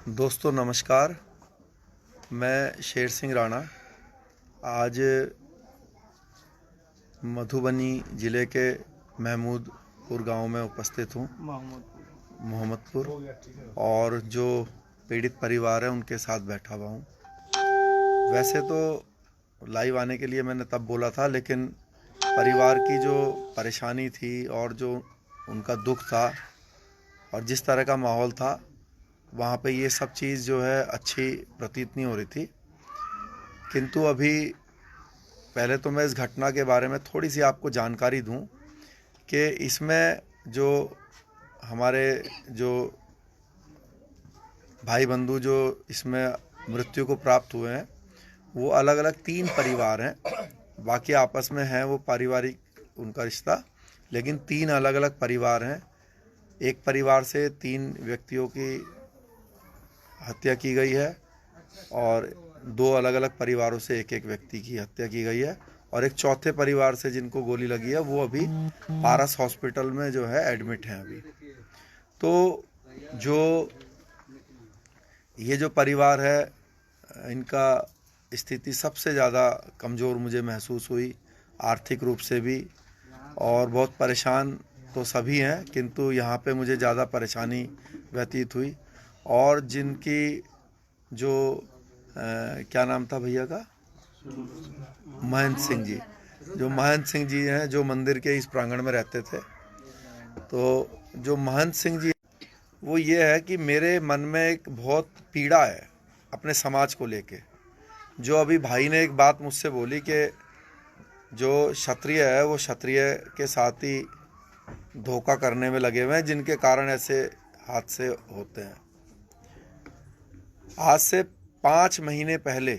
दोस्तों नमस्कार। मैं शेर सिंह राणा आज मधुबनी ज़िले के महमूदपुर गांव में उपस्थित हूं, मोहम्मदपुर, और जो पीड़ित परिवार है उनके साथ बैठा हुआ हूं। वैसे तो लाइव आने के लिए मैंने तब बोला था, लेकिन परिवार की जो परेशानी थी और जो उनका दुख था और जिस तरह का माहौल था, वहाँ पे ये सब चीज़ जो है अच्छी प्रतीत नहीं हो रही थी। किंतु अभी पहले तो मैं इस घटना के बारे में थोड़ी सी आपको जानकारी दूं कि इसमें जो हमारे जो भाई बंधु जो इसमें मृत्यु को प्राप्त हुए हैं, वो अलग अलग 3 परिवार हैं। बाकी आपस में हैं वो पारिवारिक उनका रिश्ता, लेकिन 3 अलग अलग परिवार हैं। एक परिवार से 3 व्यक्तियों की हत्या की गई है और 2 अलग अलग परिवारों से एक एक व्यक्ति की हत्या की गई है, और एक चौथे परिवार से जिनको गोली लगी है वो अभी पारस हॉस्पिटल में जो है एडमिट हैं अभी। तो जो ये जो परिवार है, इनका स्थिति सबसे ज़्यादा कमज़ोर मुझे महसूस हुई, आर्थिक रूप से भी, और बहुत परेशान तो सभी हैं, किंतु यहाँ पे मुझे ज़्यादा परेशानी व्यतीत हुई। और जिनकी जो क्या नाम था भैया का, महंत सिंह जी, जो महंत सिंह जी हैं, जो मंदिर के इस प्रांगण में रहते थे, तो जो महंत सिंह जी, वो ये है कि मेरे मन में एक बहुत पीड़ा है अपने समाज को लेके। जो अभी भाई ने एक बात मुझसे बोली कि जो क्षत्रिय है वो क्षत्रिय के साथ ही धोखा करने में लगे हुए हैं, जिनके कारण ऐसे हादसे होते हैं। आज से 5 महीने पहले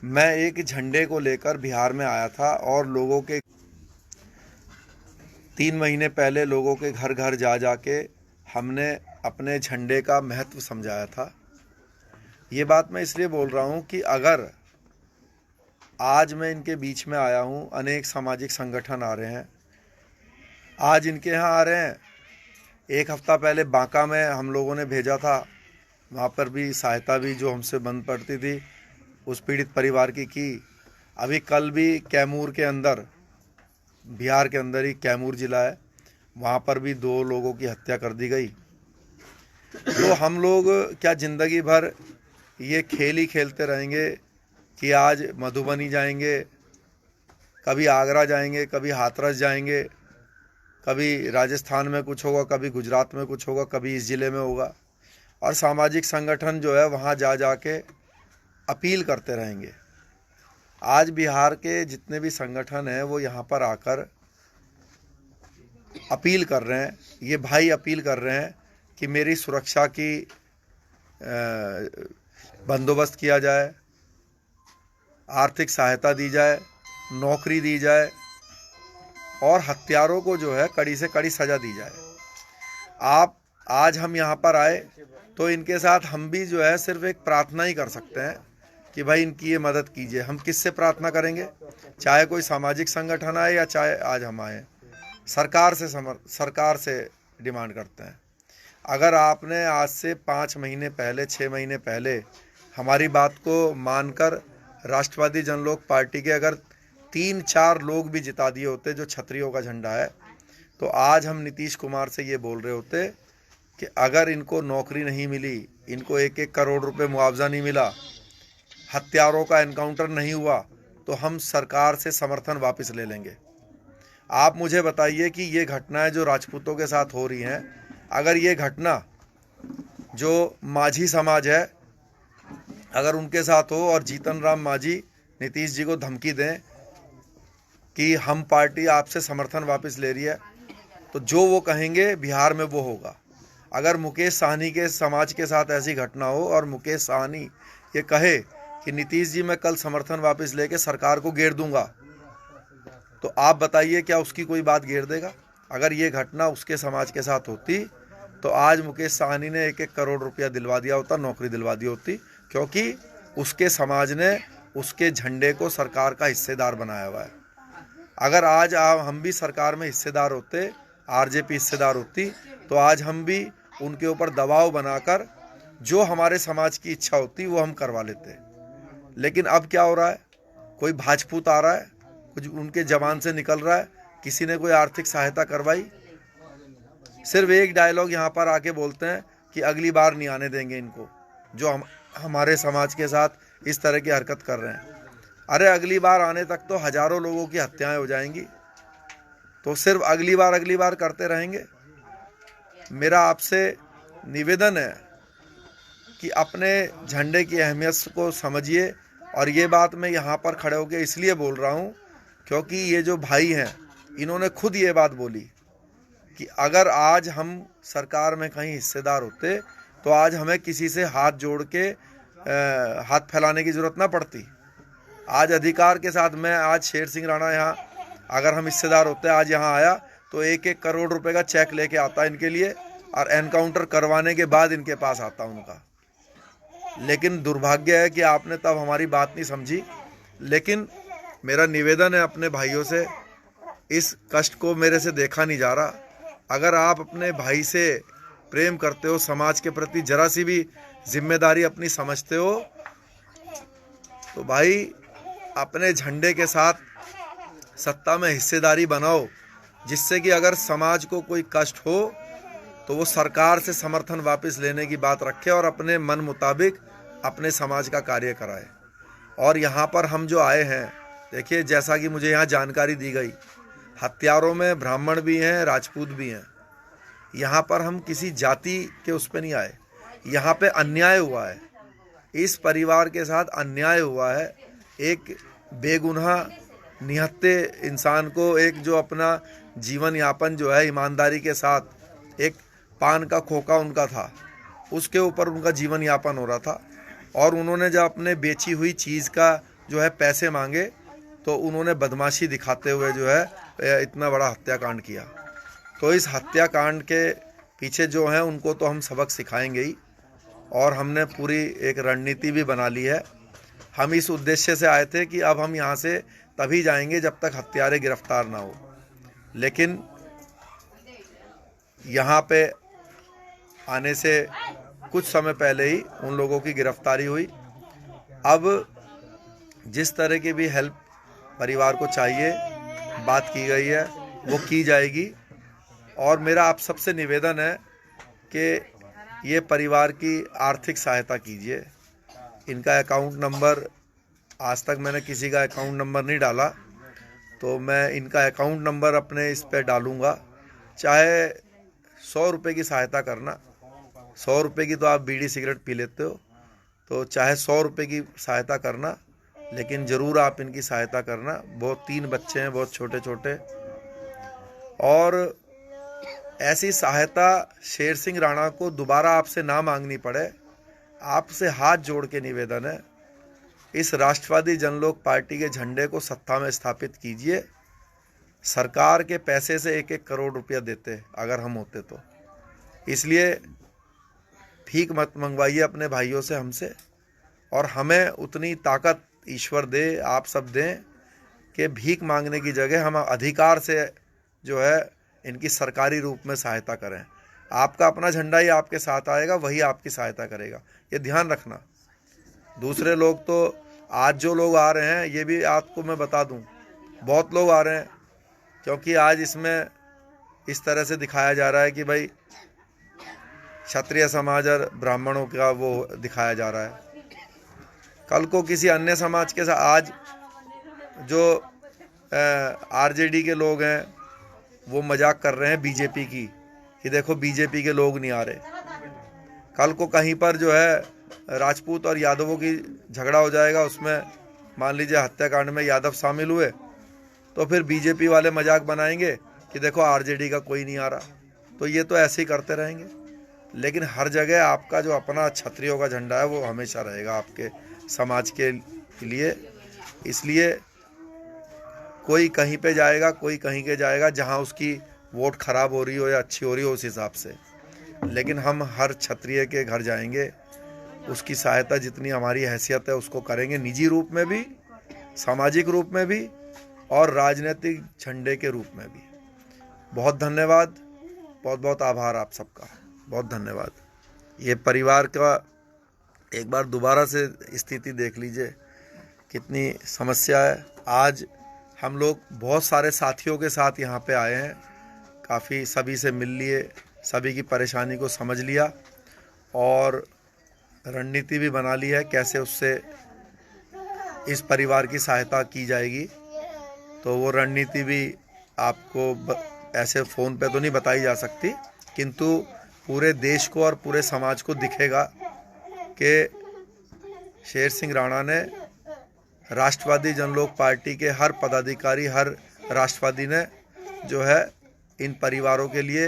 मैं एक झंडे को लेकर बिहार में आया था, और लोगों के 3 महीने पहले लोगों के घर घर जा जाके हमने अपने झंडे का महत्व समझाया था। ये बात मैं इसलिए बोल रहा हूँ कि अगर आज मैं इनके बीच में आया हूँ, अनेक सामाजिक संगठन आ रहे हैं, आज इनके यहाँ आ रहे हैं। एक हफ्ता पहले बांका में हम लोगों ने भेजा था, वहाँ पर भी सहायता भी जो हमसे बंद पड़ती थी उस पीड़ित परिवार की। अभी कल भी कैमूर के अंदर, बिहार के अंदर ही कैमूर ज़िला है, वहाँ पर भी 2 लोगों की हत्या कर दी गई। तो हम लोग क्या ज़िंदगी भर ये खेल ही खेलते रहेंगे कि आज मधुबनी जाएंगे, कभी आगरा जाएंगे, कभी हाथरस जाएंगे, कभी राजस्थान में कुछ होगा, कभी गुजरात में कुछ होगा, कभी इस ज़िले में होगा, और सामाजिक संगठन जो है वहाँ जा के अपील करते रहेंगे। आज बिहार के जितने भी संगठन हैं वो यहाँ पर आकर अपील कर रहे हैं, ये भाई अपील कर रहे हैं कि मेरी सुरक्षा की बंदोबस्त किया जाए, आर्थिक सहायता दी जाए, नौकरी दी जाए, और हत्यारों को जो है कड़ी से कड़ी सज़ा दी जाए। आज हम यहाँ पर आए तो इनके साथ हम भी जो है सिर्फ एक प्रार्थना ही कर सकते हैं कि भाई इनकी ये मदद कीजिए। हम किससे प्रार्थना करेंगे? चाहे कोई सामाजिक संगठन आए या चाहे आज हम आए, सरकार से डिमांड करते हैं। अगर आपने आज से 5 महीने पहले, 6 महीने पहले हमारी बात को मानकर राष्ट्रवादी जनलोक पार्टी के अगर 3-4 लोग भी जिता दिए होते जो क्षत्रियों का झंडा है, तो आज हम नीतीश कुमार से ये बोल रहे होते कि अगर इनको नौकरी नहीं मिली, इनको 1-1 करोड़ रुपए मुआवजा नहीं मिला, हत्यारों का एनकाउंटर नहीं हुआ, तो हम सरकार से समर्थन वापस ले लेंगे। आप मुझे बताइए कि ये घटनाएं जो राजपूतों के साथ हो रही हैं, अगर ये घटना जो माझी समाज है अगर उनके साथ हो, और जीतन राम माझी नीतीश जी को धमकी दें कि हम पार्टी आपसे समर्थन वापस ले रही है, तो जो वो कहेंगे बिहार में वो होगा। अगर मुकेश साहनी के समाज के साथ ऐसी घटना हो और मुकेश साहनी ये कहे कि नीतीश जी मैं कल समर्थन वापस लेके सरकार को घेर दूंगा, तो आप बताइए क्या उसकी कोई बात घेर देगा? अगर ये घटना उसके समाज के साथ होती तो आज मुकेश साहनी ने 1-1 करोड़ रुपया दिलवा दिया होता, नौकरी दिलवा दी होती, क्योंकि उसके समाज ने उसके झंडे को सरकार का हिस्सेदार बनाया हुआ है। अगर आज हम भी सरकार में हिस्सेदार होते, आरजेपी हिस्सेदार होती, तो आज हम भी उनके ऊपर दबाव बनाकर जो हमारे समाज की इच्छा होती वो हम करवा लेते। लेकिन अब क्या हो रहा है, कोई भाजपूत आ रहा है, कुछ उनके जबान से निकल रहा है, किसी ने कोई आर्थिक सहायता करवाई, सिर्फ एक डायलॉग यहाँ पर आके बोलते हैं कि अगली बार नहीं आने देंगे इनको, जो हमारे समाज के साथ इस तरह की हरकत कर रहे हैं। अरे अगली बार आने तक तो हजारों लोगों की हत्याएं हो जाएंगी, तो सिर्फ अगली बार करते रहेंगे। मेरा आपसे निवेदन है कि अपने झंडे की अहमियत को समझिए। और ये बात मैं यहाँ पर खड़े होकर इसलिए बोल रहा हूँ क्योंकि ये जो भाई हैं इन्होंने खुद ये बात बोली कि अगर आज हम सरकार में कहीं हिस्सेदार होते तो आज हमें किसी से हाथ जोड़ के हाथ फैलाने की ज़रूरत ना पड़ती। आज अधिकार के साथ मैं आज शेर सिंह राणा यहाँ अगर हम हिस्सेदार होते आज यहाँ आया तो 1-1 करोड़ रुपए का चेक लेके आता इनके लिए और एनकाउंटर करवाने के बाद इनके पास आता उनका। लेकिन दुर्भाग्य है कि आपने तब हमारी बात नहीं समझी। लेकिन मेरा निवेदन है अपने भाइयों से, इस कष्ट को मेरे से देखा नहीं जा रहा। अगर आप अपने भाई से प्रेम करते हो, समाज के प्रति जरा सी भी जिम्मेदारी अपनी समझते हो, तो भाई अपने झंडे के साथ सत्ता में हिस्सेदारी बनाओ, जिससे कि अगर समाज को कोई कष्ट हो तो वो सरकार से समर्थन वापस लेने की बात रखे और अपने मन मुताबिक अपने समाज का कार्य कराए। और यहाँ पर हम जो आए हैं, देखिए जैसा कि मुझे यहाँ जानकारी दी गई, हत्यारों में ब्राह्मण भी हैं, राजपूत भी हैं। यहाँ पर हम किसी जाति के उस पर नहीं आए, यहाँ पे अन्याय हुआ है, इस परिवार के साथ अन्याय हुआ है। एक बेगुनाह निहत्थे इंसान को, एक जो अपना जीवन यापन जो है ईमानदारी के साथ, एक पान का खोखा उनका था, उसके ऊपर उनका जीवन यापन हो रहा था, और उन्होंने जब अपने बेची हुई चीज़ का जो है पैसे मांगे तो उन्होंने बदमाशी दिखाते हुए जो है इतना बड़ा हत्याकांड किया। तो इस हत्याकांड के पीछे जो है उनको तो हम सबक सिखाएंगे ही, और हमने पूरी एक रणनीति भी बना ली है। हम इस उद्देश्य से आए थे कि अब हम यहाँ से तभी जाएंगे जब तक हत्यारे गिरफ्तार ना हो। लेकिन यहाँ पे आने से कुछ समय पहले ही उन लोगों की गिरफ्तारी हुई। अब जिस तरह की भी हेल्प परिवार को चाहिए, बात की गई है, वो की जाएगी। और मेरा आप सबसे निवेदन है कि ये परिवार की आर्थिक सहायता कीजिए। इनका अकाउंट नंबर, आज तक मैंने किसी का अकाउंट नंबर नहीं डाला, तो मैं इनका अकाउंट नंबर अपने इस पे डालूँगा। चाहे 100 रुपये की सहायता करना, 100 रुपये की तो आप बीड़ी सिगरेट पी लेते हो, तो चाहे 100 रुपये की सहायता करना, लेकिन ज़रूर आप इनकी सहायता करना। बहुत 3 बच्चे हैं, बहुत छोटे छोटे, और ऐसी सहायता शेर सिंह राणा को दोबारा आपसे ना मांगनी पड़े। आपसे हाथ जोड़ के निवेदन है, इस राष्ट्रवादी जनलोक पार्टी के झंडे को सत्ता में स्थापित कीजिए। सरकार के पैसे से 1-1 करोड़ रुपया देते अगर हम होते तो। इसलिए भीख मत मंगवाइए अपने भाइयों से, हमसे, और हमें उतनी ताकत ईश्वर दे, आप सब दें कि भीख मांगने की जगह हम अधिकार से जो है इनकी सरकारी रूप में सहायता करें। आपका अपना झंडा ही आपके साथ आएगा, वही आपकी सहायता करेगा, ये ध्यान रखना। दूसरे लोग तो आज जो लोग आ रहे हैं, ये भी आपको मैं बता दूं, बहुत लोग आ रहे हैं, क्योंकि आज इसमें इस तरह से दिखाया जा रहा है कि भाई क्षत्रिय समाज और ब्राह्मणों का वो दिखाया जा रहा है। कल को किसी अन्य समाज के साथ, आज जो आरजेडी के लोग हैं वो मजाक कर रहे हैं बीजेपी की कि देखो बीजेपी के लोग नहीं आ रहे। कल को कहीं पर जो है राजपूत और यादवों की झगड़ा हो जाएगा, उसमें मान लीजिए हत्याकांड में यादव शामिल हुए, तो फिर बीजेपी वाले मजाक बनाएंगे कि देखो आरजेडी का कोई नहीं आ रहा। तो ये तो ऐसे ही करते रहेंगे। लेकिन हर जगह आपका जो अपना क्षत्रियों का झंडा है वो हमेशा रहेगा आपके समाज के लिए। इसलिए कोई कहीं पे जाएगा, कोई कहीं के जाएगा, जहां उसकी वोट खराब हो रही हो या अच्छी हो रही हो उस हिसाब से। लेकिन हम हर क्षत्रिय के घर जाएंगे, उसकी सहायता जितनी हमारी हैसियत है उसको करेंगे, निजी रूप में भी, सामाजिक रूप में भी, और राजनीतिक झंडे के रूप में भी। बहुत धन्यवाद, बहुत बहुत आभार आप सबका, बहुत धन्यवाद। ये परिवार का एक बार दोबारा से स्थिति देख लीजिए, कितनी समस्या है। आज हम लोग बहुत सारे साथियों के साथ यहाँ पे आए हैं, काफ़ी सभी से मिल लिए, सभी की परेशानी को समझ लिया और रणनीति भी बना ली है कैसे उससे इस परिवार की सहायता की जाएगी। तो वो रणनीति भी आपको ऐसे फ़ोन पे तो नहीं बताई जा सकती, किंतु पूरे देश को और पूरे समाज को दिखेगा कि शेर सिंह राणा ने राष्ट्रवादी जनलोक पार्टी के हर पदाधिकारी, हर राष्ट्रवादी ने जो है इन परिवारों के लिए,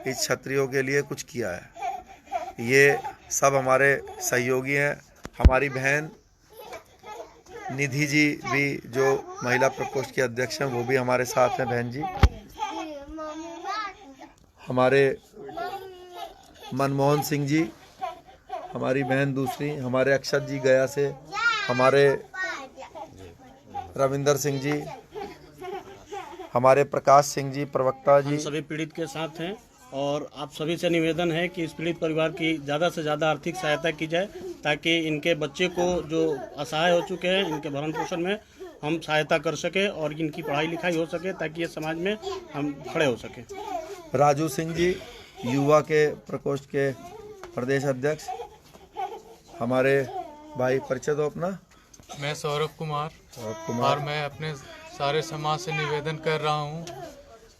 इस क्षत्रियों के लिए कुछ किया है। ये सब हमारे सहयोगी हैं। हमारी बहन निधि जी भी, जो महिला प्रकोष्ठ की अध्यक्ष हैं, वो भी हमारे साथ हैं। बहन जी, हमारे मनमोहन सिंह जी, हमारी बहन दूसरी, हमारे अक्षत जी गया से, हमारे रविंदर सिंह जी, हमारे प्रकाश सिंह जी प्रवक्ता जी, हम सभी पीड़ित के साथ हैं और आप सभी से निवेदन है कि इस पीड़ित परिवार की ज़्यादा से ज़्यादा आर्थिक सहायता की जाए ताकि इनके बच्चे को जो असहाय हो चुके हैं, इनके भरण पोषण में हम सहायता कर सके और इनकी पढ़ाई लिखाई हो सके ताकि ये समाज में हम खड़े हो सके। राजू सिंह जी, युवा के प्रकोष्ठ के प्रदेश अध्यक्ष, हमारे भाई, परिचय दो अपना। मैं सौरभ कुमार और मैं अपने सारे समाज से निवेदन कर रहा हूं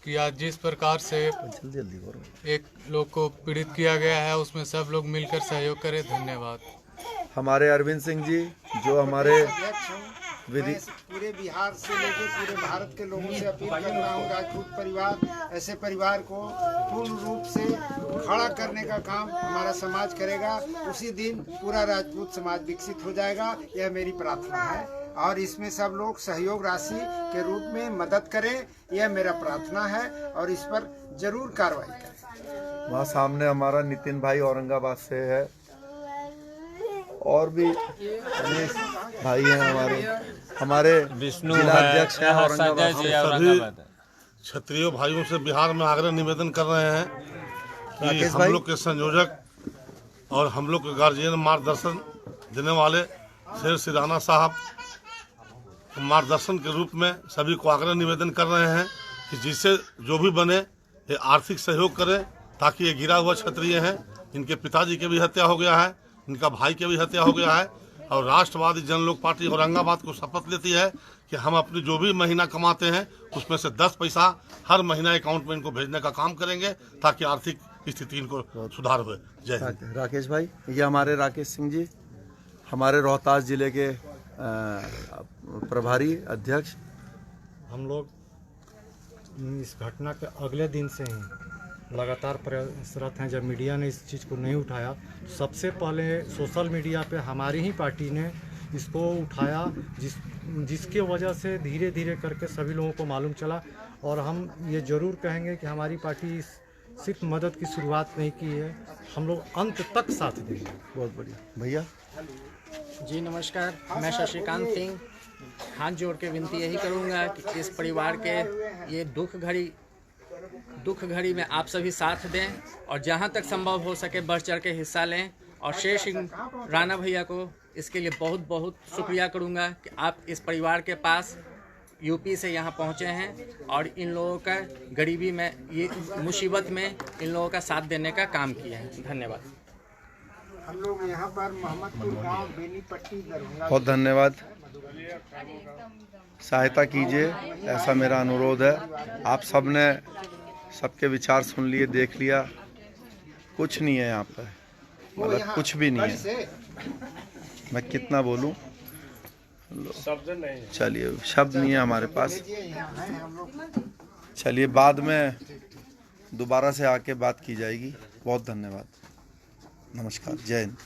कि आज जिस प्रकार से एक लोग को पीड़ित किया गया है, उसमें सब लोग मिलकर सहयोग करें। धन्यवाद। हमारे अरविंद सिंह जी, जो हमारे पूरे बिहार से लेकर पूरे भारत के लोगों से अपील कर रहा हूँ, राजपूत परिवार, ऐसे परिवार को पूर्ण रूप से खड़ा करने का काम हमारा समाज करेगा। उसी दिन पूरा राजपूत समाज विकसित हो जाएगा, यह मेरी प्रार्थना है। और इसमें सब लोग सहयोग राशि के रूप में मदद करें, यह मेरा प्रार्थना है और इस पर जरूर कार्रवाई करें। वहाँ सामने हमारा नितिन भाई औरंगाबाद से है, और भी भाई हैं हमारे विष्णु जिलाध्यक्ष हैं औरंगाबाद। क्षत्रिय भाइयों से बिहार में आग्रह निवेदन कर रहे हैं कि हम लोग के संयोजक और हम लोग के गार्जियन मार्गदर्शन देने वाले शेर सिंह राणा साहब मार्गदर्शन के रूप में सभी को आग्रह निवेदन कर रहे हैं कि जिससे जो भी बने ये आर्थिक सहयोग करें, ताकि ये गिरा हुआ क्षत्रिय हैं, इनके पिताजी के भी हत्या हो गया है, इनका भाई के भी हत्या हो गया है, और राष्ट्रवादी जनलोक पार्टी औरंगाबाद को शपथ लेती है कि हम अपनी जो भी महीना कमाते हैं उसमें से 10 पैसा हर महीना अकाउंट में इनको भेजने का काम करेंगे ताकि आर्थिक स्थिति इनको सुधार हो। जय हिंद। राकेश भाई, ये हमारे राकेश सिंह जी, हमारे रोहतास जिले के प्रभारी अध्यक्ष। हम लोग इस घटना के अगले दिन से ही लगातार प्रयासरत हैं। जब मीडिया ने इस चीज़ को नहीं उठाया, सबसे पहले सोशल मीडिया पे हमारी ही पार्टी ने इसको उठाया, जिसके वजह से धीरे धीरे करके सभी लोगों को मालूम चला। और हम ये ज़रूर कहेंगे कि हमारी पार्टी सिर्फ मदद की शुरुआत नहीं की है, हम लोग अंत तक साथ देंगे। बहुत बढ़िया। भैया जी नमस्कार, मैं शशिकांत सिंह हाथ जोड़ के विनती यही करूंगा कि इस परिवार के ये दुख घड़ी में आप सभी साथ दें और जहां तक संभव हो सके बढ़ चढ़ के हिस्सा लें। और शेर सिंह राणा भैया को इसके लिए बहुत बहुत शुक्रिया करूंगा कि आप इस परिवार के पास यूपी से यहाँ पहुँचे हैं और इन लोगों का गरीबी में, ये मुसीबत में इन लोगों का साथ देने का काम किया है। धन्यवाद। हम लोग यहाँ पर मोहम्मदपुर गांव बेनीपट्टी दरभंगा। बहुत धन्यवाद। सहायता कीजिए, ऐसा मेरा अनुरोध है। आप सब ने सबके विचार सुन लिए, देख लिया। कुछ नहीं है यहाँ पर, मतलब कुछ भी नहीं है। मैं कितना बोलूँ, चलिए शब्द नहीं है हमारे पास। चलिए बाद में दोबारा से आके बात की जाएगी। बहुत धन्यवाद। नमस्कार, जय हिंद।